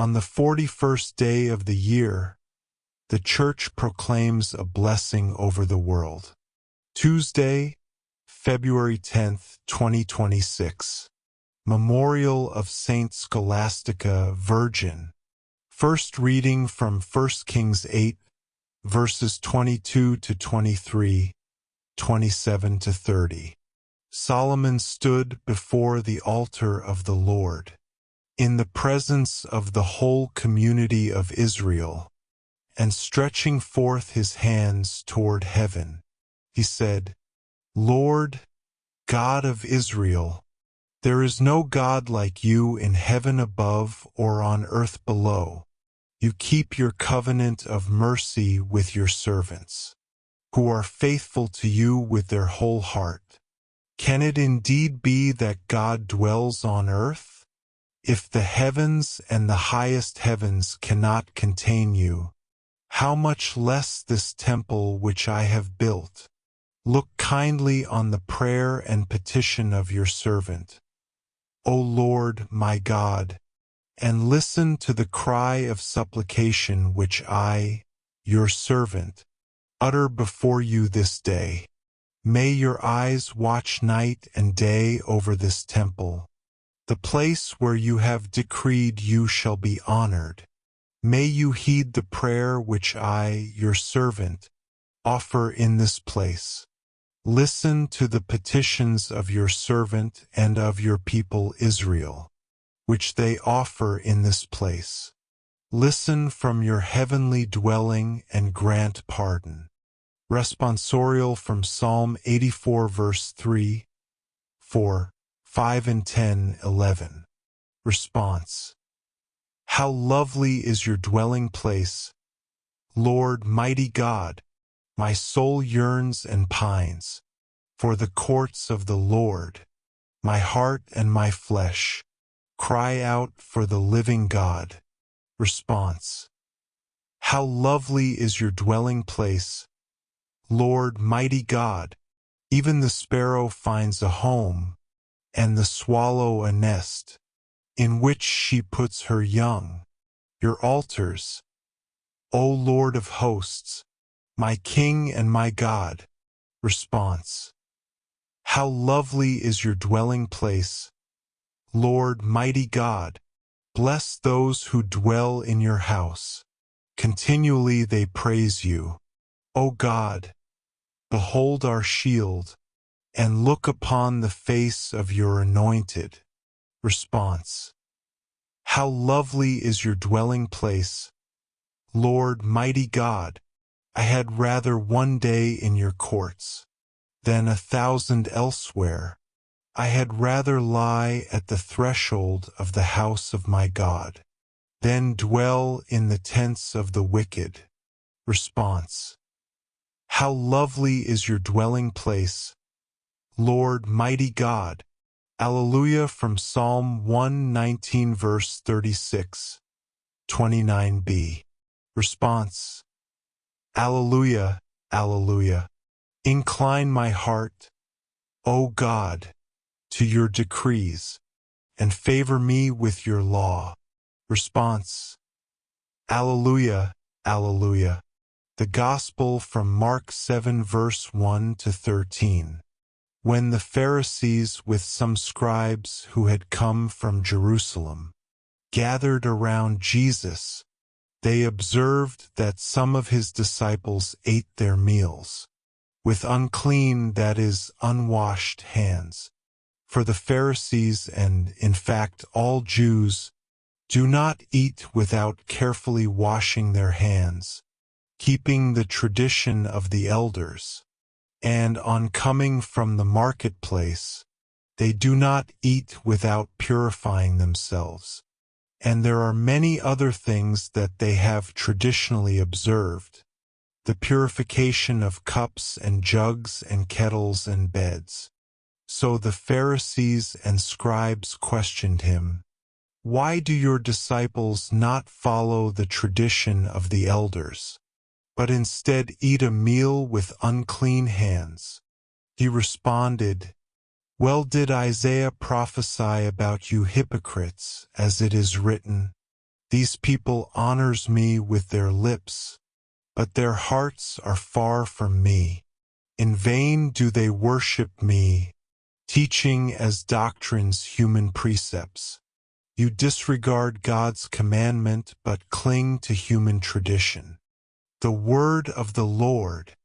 On the 41st day of the year, the Church proclaims a blessing over the world. Tuesday, February 10th, 2026. Memorial of Saint Scholastica, Virgin. First reading from 1 Kings 8, verses 22 to 23, 27 to 30. Solomon stood before the altar of the Lord, in the presence of the whole community of Israel, and stretching forth his hands toward heaven, he said, Lord, God of Israel, there is no God like you in heaven above or on earth below. You keep your covenant of mercy with your servants, who are faithful to you with their whole heart. Can it indeed be that God dwells on earth? If the heavens and the highest heavens cannot contain you, how much less this temple which I have built? Look kindly on the prayer and petition of your servant, O Lord my God, and listen to the cry of supplication which I, your servant, utter before you this day. May your eyes watch night and day over this temple, the place where you have decreed you shall be honored. May you heed the prayer which I, your servant, offer in this place. Listen to the petitions of your servant and of your people Israel, which they offer in this place. Listen from your heavenly dwelling and grant pardon. Responsorial from Psalm 84 verse 3, 4, 5 and 10, 11. Response. How lovely is your dwelling place, Lord mighty God! My soul yearns and pines for the courts of the Lord. My heart and my flesh cry out for the living God. Response. How lovely is your dwelling place, Lord mighty God! Even the sparrow finds a home, and the swallow a nest, in which she puts her young. Your altars, O Lord of hosts, my King and my God. Response. How lovely is your dwelling place, Lord mighty God! Bless those who dwell in your house. Continually they praise you. O God, behold our shield, and look upon the face of your anointed. Response. How lovely is your dwelling place, Lord mighty God! I had rather one day in your courts than 1,000 elsewhere. I had rather lie at the threshold of the house of my God than dwell in the tents of the wicked. Response. How lovely is your dwelling place, Lord mighty God! Alleluia from Psalm 119 verse 36, 29b. Response. Alleluia, alleluia. Incline my heart, O God, to your decrees, and favor me with your law. Response. Alleluia, alleluia. The Gospel from Mark 7 verse 1 to 13. When the Pharisees with some scribes who had come from Jerusalem gathered around Jesus, they observed that some of his disciples ate their meals with unclean, that is, unwashed hands. For the Pharisees and, in fact, all Jews do not eat without carefully washing their hands, keeping the tradition of the elders. And on coming from the marketplace, they do not eat without purifying themselves. And there are many other things that they have traditionally observed: the purification of cups and jugs and kettles and beds. So the Pharisees and scribes questioned him, "Why do your disciples not follow the tradition of the elders, but instead eat a meal with unclean hands?" He responded, "Well did Isaiah prophesy about you hypocrites, as it is written, These people honors me with their lips, but their hearts are far from me. In vain do they worship me, teaching as doctrines human precepts. You disregard God's commandment but cling to human tradition. The word of the Lord